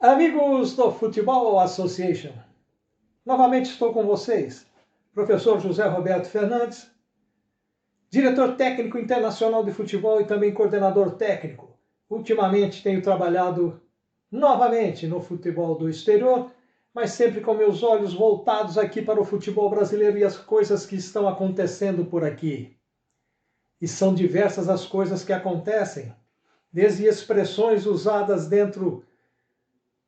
Amigos do Futebol Association, novamente estou com vocês, professor José Roberto Fernandes, diretor técnico internacional de futebol e também coordenador técnico. Ultimamente tenho trabalhado novamente no futebol do exterior, mas sempre com meus olhos voltados aqui para o futebol brasileiro e as coisas que estão acontecendo por aqui. E são diversas as coisas que acontecem, desde expressões usadas dentro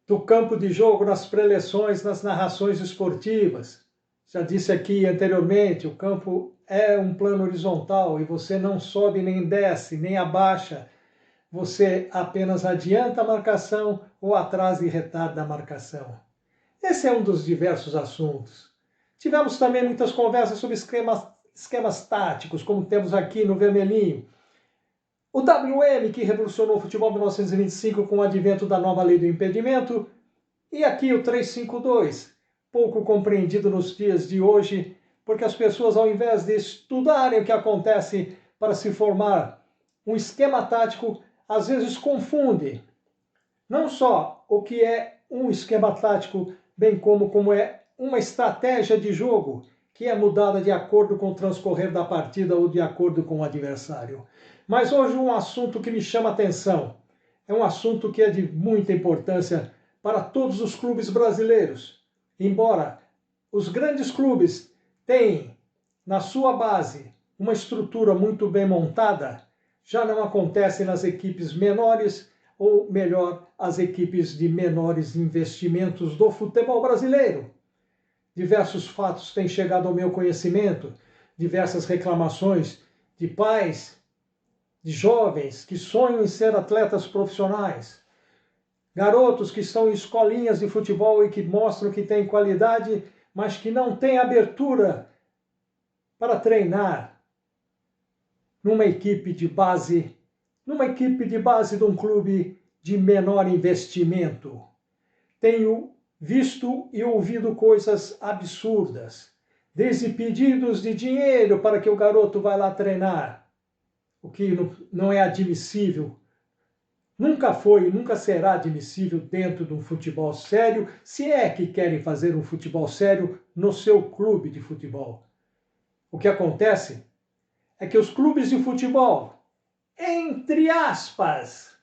do campo de jogo, nas preleções, nas narrações esportivas. Já disse aqui anteriormente, o campo é um plano horizontal e você não sobe nem desce, nem abaixa. Você apenas adianta a marcação ou atrasa e retarda a marcação. Esse é um dos diversos assuntos. Tivemos também muitas conversas sobre esquemas táticos, como temos aqui no vermelhinho. O WM, que revolucionou o futebol em 1925 com o advento da nova lei do impedimento, e aqui o 352, pouco compreendido nos dias de hoje, porque as pessoas, ao invés de estudarem o que acontece para se formar um esquema tático, às vezes confundem não só o que é um esquema tático, bem como é uma estratégia de jogo que é mudada de acordo com o transcorrer da partida ou de acordo com o adversário. Mas hoje um assunto que me chama a atenção, é um assunto que é de muita importância para todos os clubes brasileiros. Embora os grandes clubes tenham na sua base uma estrutura muito bem montada, já não acontece nas equipes menores, ou melhor, as equipes de menores investimentos do futebol brasileiro. Diversos fatos têm chegado ao meu conhecimento, diversas reclamações de pais, de jovens que sonham em ser atletas profissionais, garotos que estão em escolinhas de futebol e que mostram que têm qualidade, mas que não têm abertura para treinar numa equipe de base de um clube de menor investimento. Tenho visto e ouvido coisas absurdas, desde pedidos de dinheiro para que o garoto vá lá treinar, o que não é admissível. Nunca foi e nunca será admissível dentro de um futebol sério, se é que querem fazer um futebol sério no seu clube de futebol. O que acontece é que os clubes de futebol, entre aspas,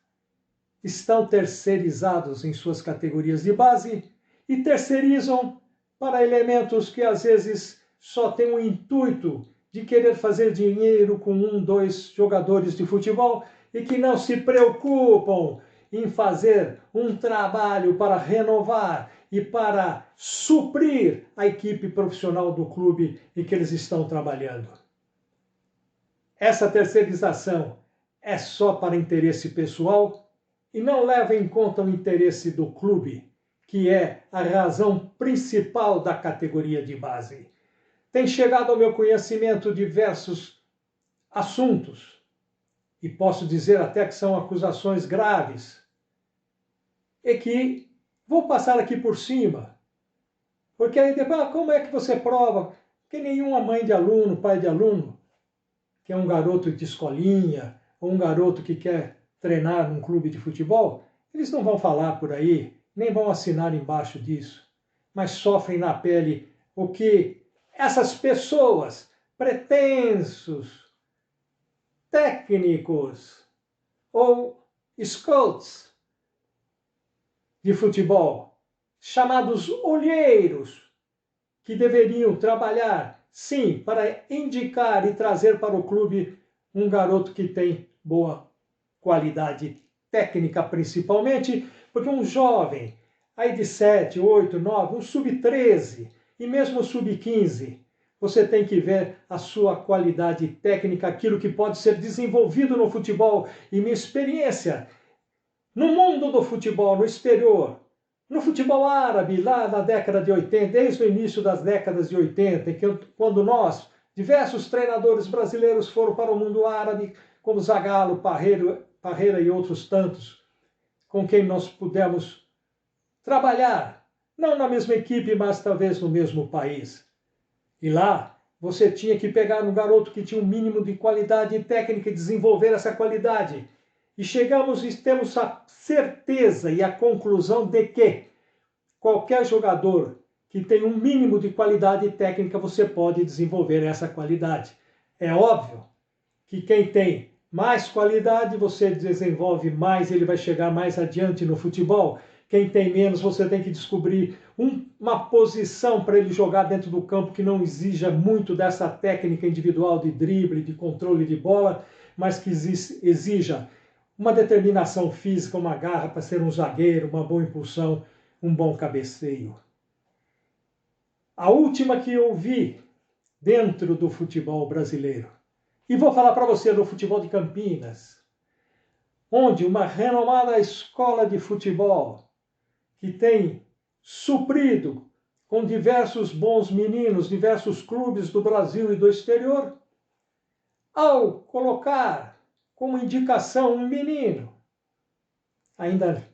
estão terceirizados em suas categorias de base e terceirizam para elementos que às vezes só têm o intuito de querer fazer dinheiro com 1, 2 jogadores de futebol e que não se preocupam em fazer um trabalho para renovar e para suprir a equipe profissional do clube em que eles estão trabalhando. Essa terceirização é só para interesse pessoal e não leva em conta o interesse do clube, que é a razão principal da categoria de base. Tem chegado ao meu conhecimento diversos assuntos, e posso dizer até que são acusações graves, e que vou passar aqui por cima, porque aí depois, como é que você prova que nenhuma mãe de aluno, pai de aluno, que é um garoto de escolinha, ou um garoto que quer treinar num clube de futebol, eles não vão falar por aí, nem vão assinar embaixo disso, mas sofrem na pele o que essas pessoas, pretensos, técnicos ou scouts de futebol, chamados olheiros, que deveriam trabalhar, sim, para indicar e trazer para o clube um garoto que tem boa qualidade técnica, principalmente, porque um jovem aí de 7, 8, 9, um sub-13 e mesmo sub-15, você tem que ver a sua qualidade técnica, aquilo que pode ser desenvolvido no futebol. E minha experiência no mundo do futebol, no exterior, no futebol árabe, lá na década de 80, desde o início das décadas de 80, quando nós, diversos treinadores brasileiros foram para o mundo árabe, como Zagallo, Parreira e outros tantos, com quem nós pudemos trabalhar, não na mesma equipe, mas talvez no mesmo país. E lá você tinha que pegar um garoto que tinha um mínimo de qualidade técnica e desenvolver essa qualidade. e chegamos e temos a certeza e a conclusão de que qualquer jogador que tem um mínimo de qualidade técnica, você pode desenvolver essa qualidade. É óbvio que quem tem mais qualidade, você desenvolve mais, ele vai chegar mais adiante no futebol. Quem tem menos, você tem que descobrir uma posição para ele jogar dentro do campo que não exija muito dessa técnica individual de drible, de controle de bola, mas que exija uma determinação física, uma garra para ser um zagueiro, uma boa impulsão, um bom cabeceio. A última que eu vi dentro do futebol brasileiro, e vou falar para você do futebol de Campinas, onde uma renomada escola de futebol que tem suprido com diversos bons meninos, diversos clubes do Brasil e do exterior, ao colocar como indicação um menino, ainda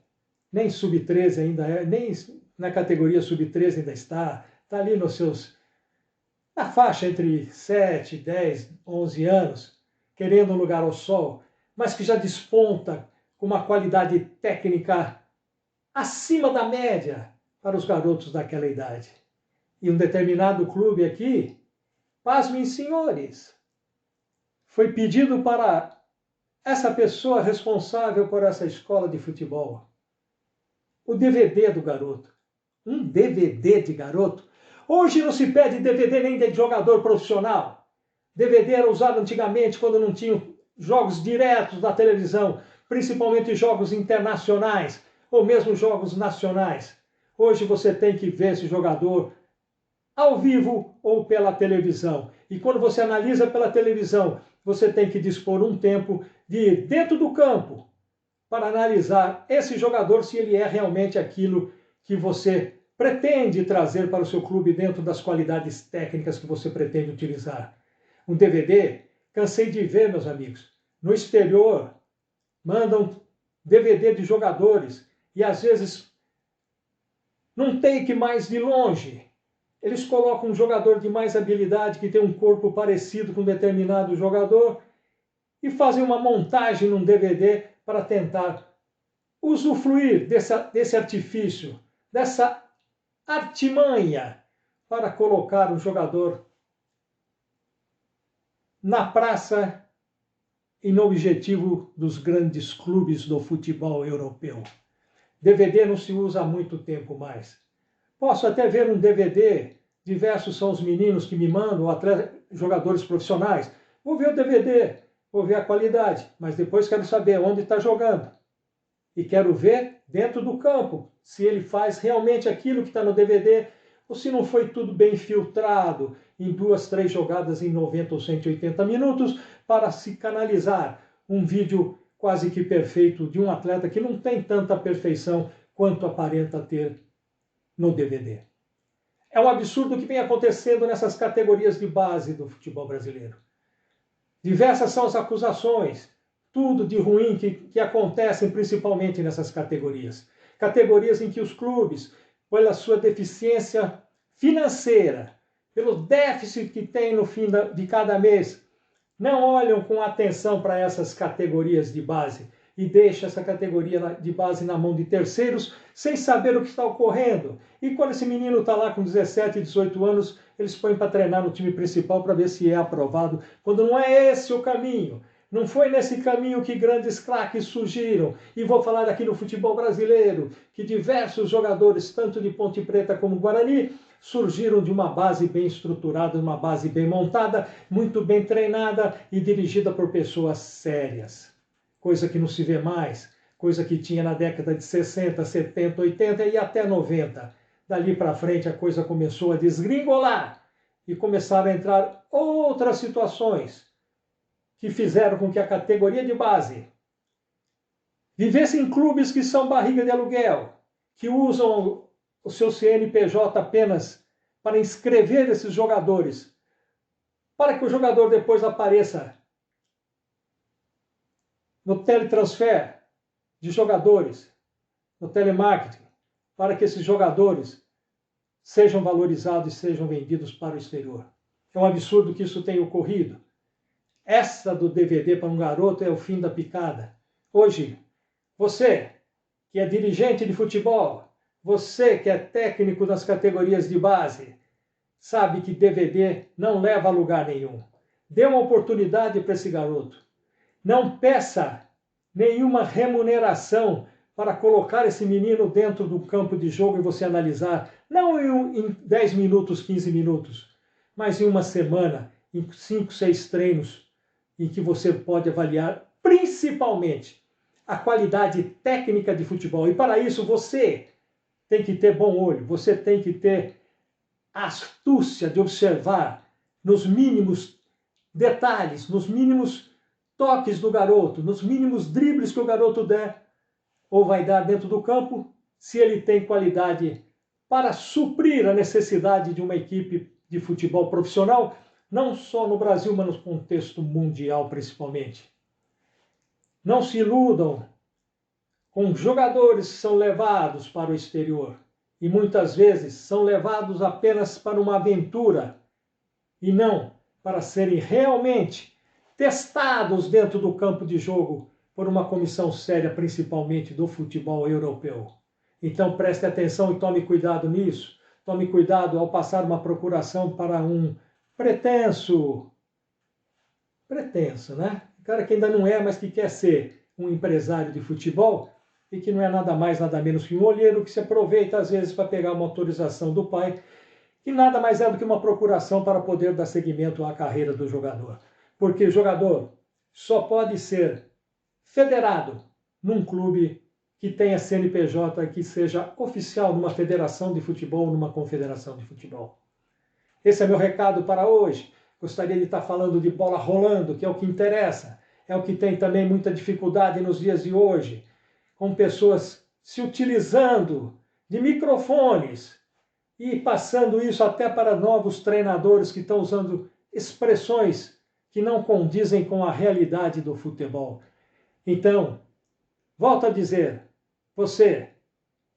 nem sub-13 ainda é, nem na categoria sub-13 ainda está ali na faixa entre 7, 10, 11 anos, querendo um lugar ao sol, mas que já desponta com uma qualidade técnica acima da média para os garotos daquela idade. E um determinado clube aqui, pasmem senhores, foi pedido para essa pessoa responsável por essa escola de futebol o DVD do garoto. Um DVD de garoto? Hoje não se pede DVD nem de jogador profissional. DVD era usado antigamente quando não tinham jogos diretos da televisão, principalmente jogos internacionais ou mesmo jogos nacionais. Hoje você tem que ver esse jogador ao vivo ou pela televisão. E quando você analisa pela televisão, você tem que dispor um tempo de ir dentro do campo para analisar esse jogador se ele é realmente aquilo que você pretende trazer para o seu clube dentro das qualidades técnicas que você pretende utilizar. Um DVD, cansei de ver, meus amigos, no exterior, mandam DVD de jogadores e às vezes, num take mais de longe, eles colocam um jogador de mais habilidade que tem um corpo parecido com um determinado jogador e fazem uma montagem num DVD para tentar usufruir desse artifício, dessa artimanha para colocar o jogador na praça e no objetivo dos grandes clubes do futebol europeu. DVD não se usa há muito tempo mais. Posso até ver um DVD, diversos são os meninos que me mandam, jogadores profissionais. Vou ver o DVD, vou ver a qualidade, mas depois quero saber onde está jogando. E quero ver dentro do campo se ele faz realmente aquilo que está no DVD ou se não foi tudo bem filtrado em 2, 3 jogadas em 90 ou 180 minutos para se canalizar um vídeo quase que perfeito de um atleta que não tem tanta perfeição quanto aparenta ter no DVD. É um absurdo o que vem acontecendo nessas categorias de base do futebol brasileiro. Diversas são as acusações, tudo de ruim que acontecem principalmente nessas categorias. Categorias em que os clubes, pela sua deficiência financeira, pelo déficit que tem no fim de cada mês, não olham com atenção para essas categorias de base e deixam essa categoria de base na mão de terceiros sem saber o que está ocorrendo. E quando esse menino está lá com 17, 18 anos, eles põem para treinar no time principal para ver se é aprovado, quando não é esse o caminho. Não foi nesse caminho que grandes craques surgiram. E vou falar aqui no futebol brasileiro, que diversos jogadores, tanto de Ponte Preta como Guarani, surgiram de uma base bem estruturada, uma base bem montada, muito bem treinada e dirigida por pessoas sérias. Coisa que não se vê mais, coisa que tinha na década de 60, 70, 80 e até 90. Dali para frente a coisa começou a desgringolar e começaram a entrar outras situações que fizeram com que a categoria de base vivesse em clubes que são barriga de aluguel, que usam o seu CNPJ apenas para inscrever esses jogadores, para que o jogador depois apareça no teletransfer de jogadores, no telemarketing, para que esses jogadores sejam valorizados e sejam vendidos para o exterior. É um absurdo que isso tenha ocorrido. Essa do DVD para um garoto é o fim da picada. Hoje, você que é dirigente de futebol, você que é técnico nas categorias de base, sabe que DVD não leva a lugar nenhum. Dê uma oportunidade para esse garoto. Não peça nenhuma remuneração para colocar esse menino dentro do campo de jogo e você analisar, não em 10 minutos, 15 minutos, mas em uma semana, em 5, 6 treinos, em que você pode avaliar principalmente a qualidade técnica de futebol. E para isso você tem que ter bom olho, você tem que ter a astúcia de observar nos mínimos detalhes, nos mínimos toques do garoto, nos mínimos dribles que o garoto der ou vai dar dentro do campo, se ele tem qualidade para suprir a necessidade de uma equipe de futebol profissional, não só no Brasil, mas no contexto mundial principalmente. Não se iludam com jogadores que são levados para o exterior e muitas vezes são levados apenas para uma aventura e não para serem realmente testados dentro do campo de jogo por uma comissão séria, principalmente do futebol europeu. Então preste atenção e tome cuidado nisso. Tome cuidado ao passar uma procuração para um pretenso, né? O cara que ainda não é, mas que quer ser um empresário de futebol e que não é nada mais, nada menos que um olheiro que se aproveita às vezes para pegar uma autorização do pai, que nada mais é do que uma procuração para poder dar seguimento à carreira do jogador. Porque o jogador só pode ser federado num clube que tenha CNPJ, que seja oficial numa federação de futebol, numa confederação de futebol. Esse é meu recado para hoje. Gostaria de estar falando de bola rolando, que é o que interessa. É o que tem também muita dificuldade nos dias de hoje, com pessoas se utilizando de microfones e passando isso até para novos treinadores que estão usando expressões que não condizem com a realidade do futebol. Então, volto a dizer, você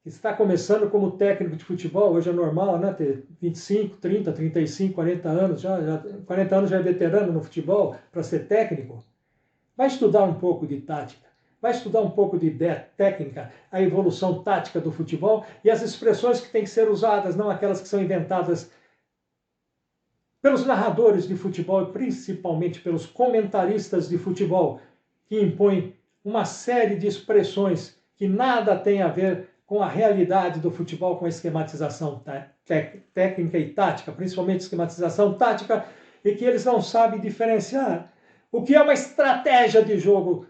que está começando como técnico de futebol, hoje é normal, né, ter 25, 30, 35, 40 anos, 40 anos já é veterano no futebol para ser técnico, vai estudar um pouco de tática, vai estudar um pouco de técnica, a evolução tática do futebol e as expressões que têm que ser usadas, não aquelas que são inventadas pelos narradores de futebol e principalmente pelos comentaristas de futebol, que impõem uma série de expressões que nada tem a ver com a realidade do futebol, com a esquematização técnica e tática, principalmente esquematização tática, e que eles não sabem diferenciar o que é uma estratégia de jogo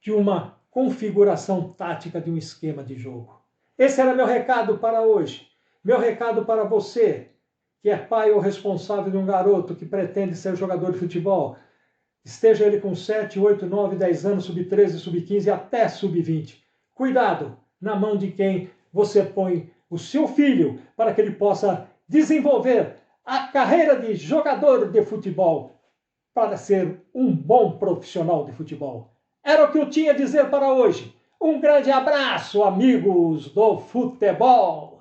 de uma configuração tática de um esquema de jogo. Esse era meu recado para hoje. Meu recado para você, que é pai ou responsável de um garoto que pretende ser jogador de futebol, esteja ele com 7, 8, 9, 10 anos, sub-13, sub-15 até sub-20. Cuidado na mão de quem você põe o seu filho para que ele possa desenvolver a carreira de jogador de futebol para ser um bom profissional de futebol. Era o que eu tinha a dizer para hoje. Um grande abraço, amigos do futebol!